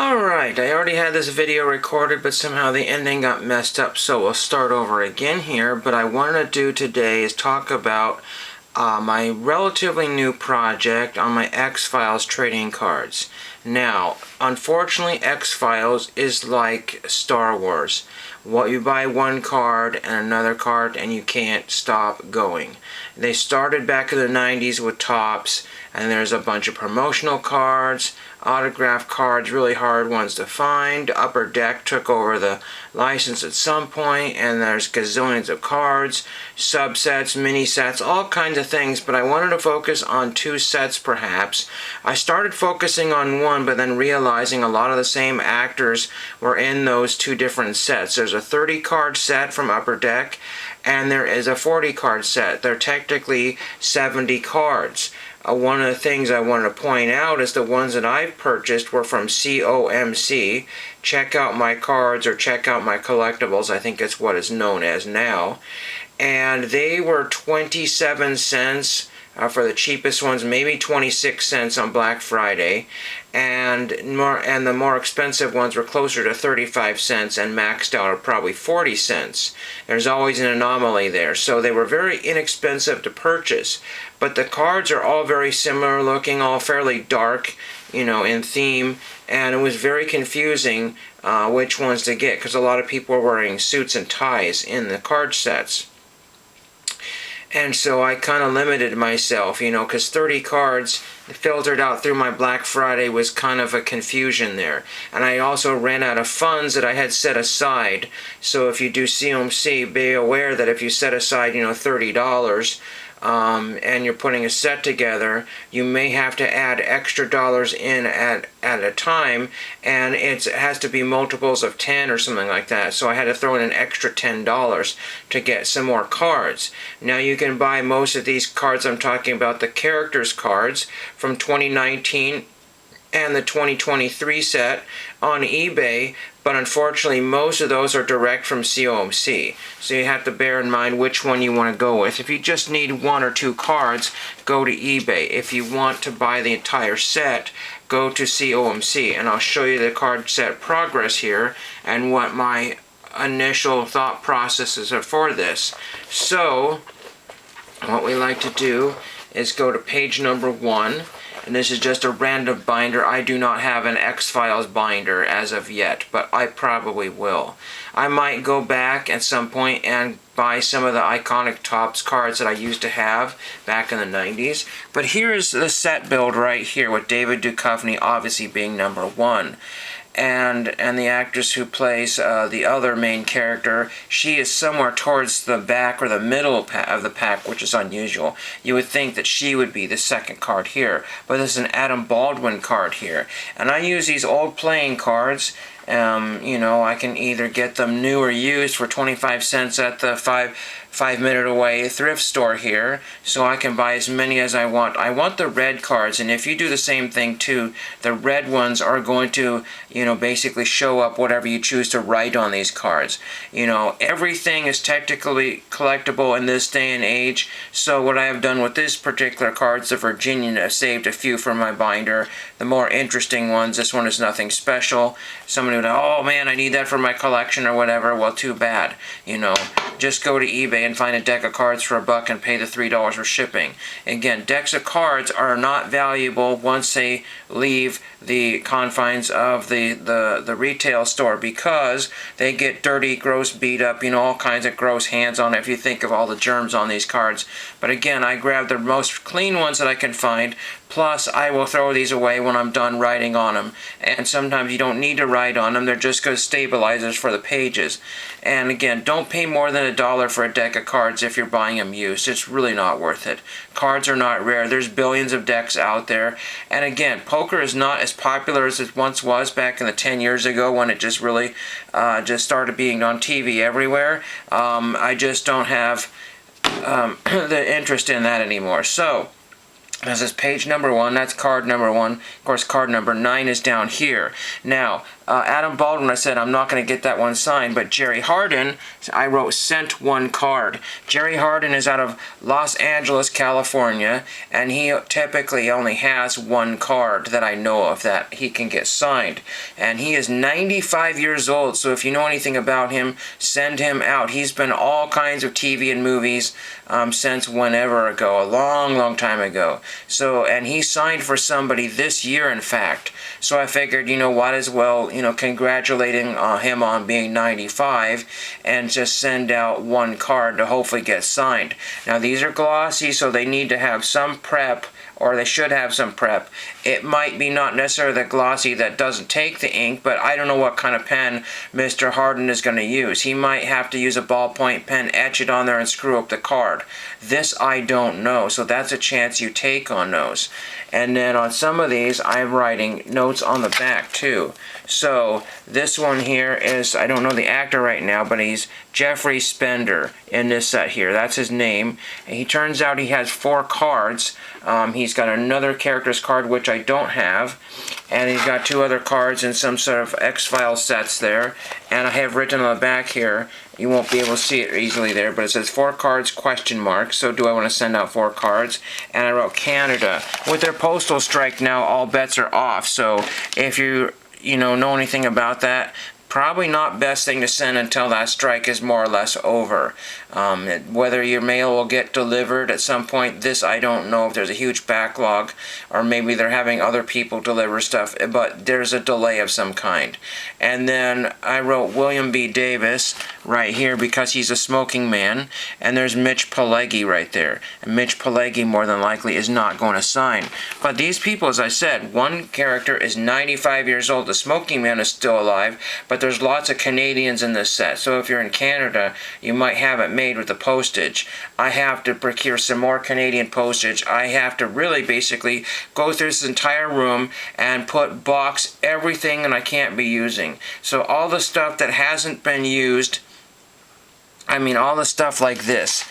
Alright, I already had this video recorded, but somehow the ending got messed up, so we'll start over again here. But I wanted to do today is talk about my relatively new project on my X-Files trading cards. Now, unfortunately, X-Files is like Star Wars. What you buy one card and another card and you can't stop going. They started back in the 90s with Topps, and there's a bunch of promotional cards, autograph cards, really hard ones to find. Upper Deck took over the license at some point, and there's gazillions of cards, subsets, mini sets, all kinds of things, but I wanted to focus on two sets perhaps. I started focusing on one, but then realizing a lot of the same actors were in those two different sets. There's a 30 card set from Upper Deck, and there is a 40 card set. They're technically 70 cards. One of the things I wanted to point out is the ones that I've purchased were from COMC. Check out my cards, or check out my collectibles, I think it's what it's known as now. And they were 27 cents for the cheapest ones, maybe 26 cents on Black Friday, and the more expensive ones were closer to 35 cents and maxed out at probably 40 cents. There's always an anomaly there, so they were very inexpensive to purchase. But the cards are all very similar looking, all fairly dark, in theme, and it was very confusing which ones to get, because a lot of people were wearing suits and ties in the card sets. And so I kind of limited myself, because 30 cards filtered out through my Black Friday was kind of a confusion there. And I also ran out of funds that I had set aside. So if you do COMC, be aware that if you set aside, $30, and you're putting a set together, you may have to add extra dollars in at a time, and it has to be multiples of 10 or something like that. So I had to throw in an extra $10 to get some more cards. Now you can buy most of these cards I'm talking about, the characters cards from 2019 and the 2023 set, on eBay, but unfortunately most of those are direct from COMC. So you have to bear in mind which one you want to go with. If you just need one or two cards, go to eBay. If you want to buy the entire set, go to COMC. And I'll show you the card set progress here and what my initial thought processes are for this. So what we like to do is go to page number 1. And this is just a random binder. I do not have an X-Files binder as of yet, but I probably will. I might go back at some point and buy some of the iconic Topps cards that I used to have back in the 90s. But here's the set build right here, with David Duchovny obviously being number 1. And the actress who plays the other main character, she is somewhere towards the back or the middle of the pack, which is unusual. You would think that she would be the second card here, but this is an Adam Baldwin card here. And I use these old playing cards. I can either get them new or used for 25 cents at the 5-minute away thrift store here, so I can buy as many as I want. I want the red cards, and if you do the same thing too, the red ones are going to, basically show up whatever you choose to write on these cards. Everything is technically collectible in this day and age, so what I have done with this particular card is the Virginian. I've saved a few from my binder, the more interesting ones. This one is nothing special. Somebody would, oh man, I need that for my collection or whatever. Well, too bad. Just go to eBay and find a deck of cards for $1 and pay the $3 for shipping. Again, decks of cards are not valuable once they leave the confines of the retail store, because they get dirty, gross, beat up, all kinds of gross hands on it if you think of all the germs on these cards. But again, I grab the most clean ones that I can find, plus I will throw these away when I'm done writing on them. And sometimes you don't need to write on them, they're just good stabilizers for the pages. And again, don't pay more than $1 for a deck of cards if you're buying them used. It's really not worth it. Cards are not rare. There's billions of decks out there. And again, poker is not as popular as it once was back in the 10 years ago when it just really just started being on TV everywhere. I just don't have the interest in that anymore. So this is page number 1. That's card number 1. Of course, card number 9 is down here. Now, Adam Baldwin, I said I'm not going to get that one signed, but Jerry Hardin, I wrote sent one card. Jerry Hardin is out of Los Angeles, California, and he typically only has one card that I know of that he can get signed. And he is 95 years old, so if you know anything about him, send him out. He's been all kinds of TV and movies since whenever ago, a long, long time ago. So, and he signed for somebody this year, in fact. So I figured, you know what, as well, congratulating him on being 95 and just send out one card to hopefully get signed. Now, these are glossy, so they need to have some prep, or they should have some prep. It might be not necessarily the glossy that doesn't take the ink, but I don't know what kind of pen Mr. Hardin is going to use. He might have to use a ballpoint pen, etch it on there, and screw up the card. This I don't know, so that's a chance you take on those. And then on some of these, I'm writing notes on the back too. So this one here is, I don't know the actor right now, but he's Jeffrey Spender in this set here. That's his name. And he turns out he has 4 cards. He's got another character's card, which I don't have. And he's got 2 other cards in some sort of X-Files sets there. And I have written on the back here, you won't be able to see it easily there, but it says 4 cards, question mark. So do I want to send out 4 cards? And I wrote Canada. With their postal strike now, all bets are off. So if you know anything about that, probably not best thing to send until that strike is more or less over. Whether your mail will get delivered at some point, this I don't know if there's a huge backlog, or maybe they're having other people deliver stuff, but there's a delay of some kind. And then I wrote William B. Davis right here because he's a smoking man, and there's Mitch Pileggi right there. And Mitch Pileggi more than likely is not going to sign. But these people, as I said, one character is 95 years old, the smoking man is still alive, but there's lots of Canadians in this set. So if you're in Canada, you might have it made with the postage. I have to procure some more Canadian postage. I have to really basically go through this entire room and box everything that I can't be using. So all the stuff that hasn't been used, all the stuff like this.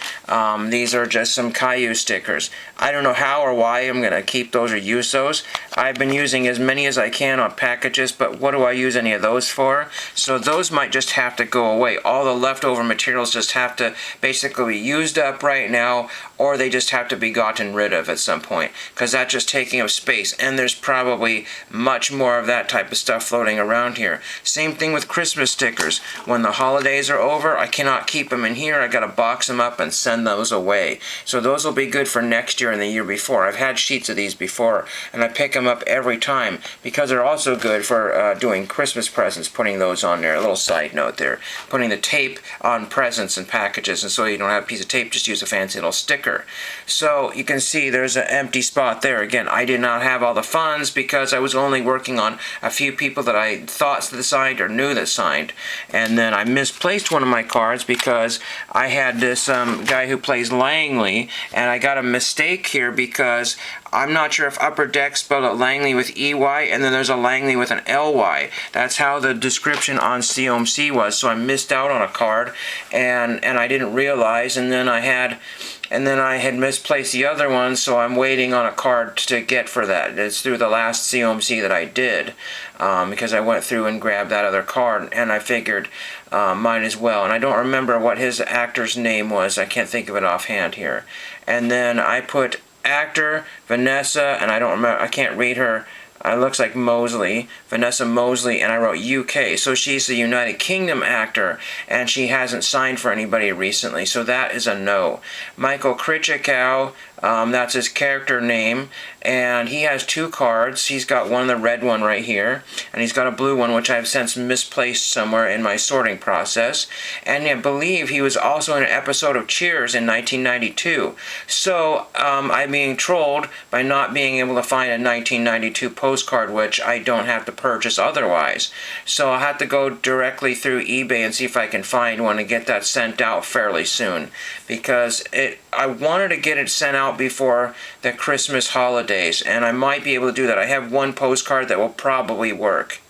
These are just some Caillou stickers. I don't know how or why I'm going to keep those or use those. I've been using as many as I can on packages, but what do I use any of those for? So those might just have to go away. All the leftover materials just have to basically be used up right now, or they just have to be gotten rid of at some point, because that's just taking up space, and there's probably much more of that type of stuff floating around here. Same thing with Christmas stickers. When the holidays are over, I cannot keep them in here. I got to box them up and send those away. So those will be good for next year and the year before. I've had sheets of these before, and I pick them up every time because they're also good for doing Christmas presents, putting those on there. A little side note there. Putting the tape on presents and packages, and so you don't have a piece of tape, just use a fancy little sticker. So you can see there's an empty spot there. Again, I did not have all the funds because I was only working on a few people that I thought that signed or knew that signed. And then I misplaced one of my cards because I had this guy who plays Langley, and I got a mistake here because I'm not sure if Upper Deck spelled it Langley with EY, and then there's a Langley with an LY. That's how the description on COMC was, so I missed out on a card, and I didn't realize, and then I had misplaced the other one, so I'm waiting on a card to get for that. It's through the last COMC that I did, because I went through and grabbed that other card, and I figured might as well. And I don't remember what his actor's name was. I can't think of it offhand here. And then I put actor Vanessa, and I can't read her. It looks like Mosley, Vanessa Mosley, and I wrote UK. So she's the United Kingdom actor, and she hasn't signed for anybody recently, so that is a no. Michael Krichikow, that's his character name, and he has 2 cards. He's got one, the red one right here, and he's got a blue one, which I've since misplaced somewhere in my sorting process. And I believe he was also in an episode of Cheers in 1992. So I'm being trolled by not being able to find a 1992 postcard, which I don't have to purchase otherwise. So I'll have to go directly through eBay and see if I can find one and get that sent out fairly soon, because I wanted to get it sent out before the Christmas holidays, and I might be able to do that. I have one postcard that will probably work.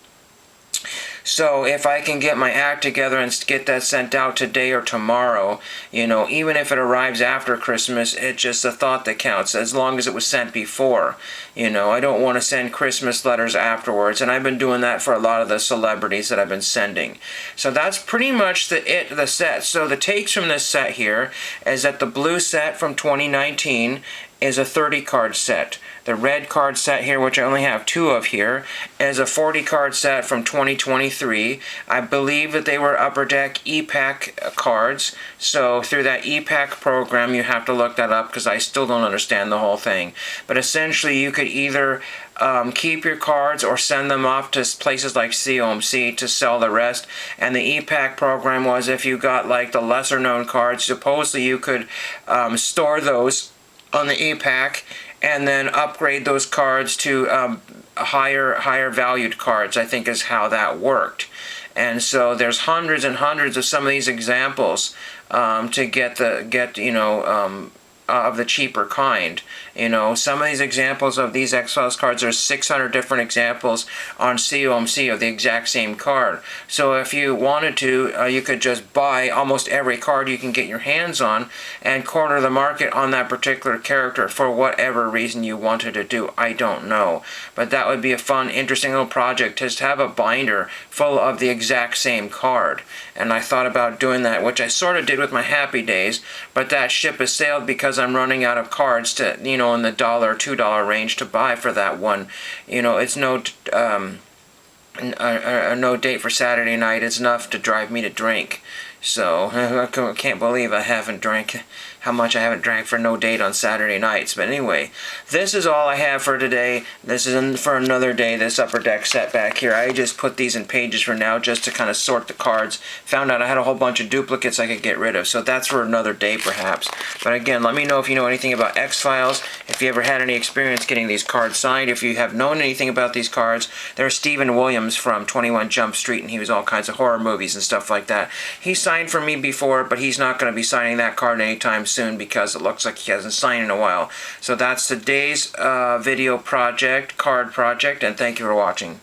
So if I can get my act together and get that sent out today or tomorrow, even if it arrives after Christmas, it's just a thought that counts, as long as it was sent before. I don't want to send Christmas letters afterwards, and I've been doing that for a lot of the celebrities that I've been sending. So that's pretty much the set. So the takes from this set here is that the blue set from 2019 is a 30 card set. The red card set here, which I only have 2 of here, is a 40 card set from 2023. I believe that they were Upper Deck EPAC cards. So through that EPAC program, you have to look that up because I still don't understand the whole thing. But essentially, you could either keep your cards or send them off to places like COMC to sell the rest. And the EPAC program was, if you got like the lesser known cards, supposedly you could store those on the EPAC and then upgrade those cards to higher valued cards, I think is how that worked. And so there's hundreds and hundreds of some of these examples to get of the cheaper kind. Some of these examples of these X-Files cards, there's 600 different examples on COMC of the exact same card. So if you wanted to, you could just buy almost every card you can get your hands on and corner the market on that particular character for whatever reason you wanted to do. I don't know. But that would be a fun, interesting little project, just to have a binder full of the exact same card. And I thought about doing that, which I sort of did with my Happy Days, but that ship has sailed because I'm running out of cards to, in the $1, $2 range to buy for that one. It's no date for Saturday night. It's enough to drive me to drink. So I can't believe I haven't drank, how much I haven't drank for no date on Saturday nights. But anyway, this is all I have for today. This is for another day, this Upper Deck set back here. I just put these in pages for now just to kind of sort the cards. Found out I had a whole bunch of duplicates I could get rid of. So that's for another day perhaps. But again, let me know if you know anything about X-Files. If you ever had any experience getting these cards signed. If you have known anything about these cards. There's Stephen Williams from 21 Jump Street, and he was all kinds of horror movies and stuff like that. He signed for me before, but he's not going to be signing that card anytime soon because it looks like he hasn't signed in a while. So that's today's video project, card project, and thank you for watching.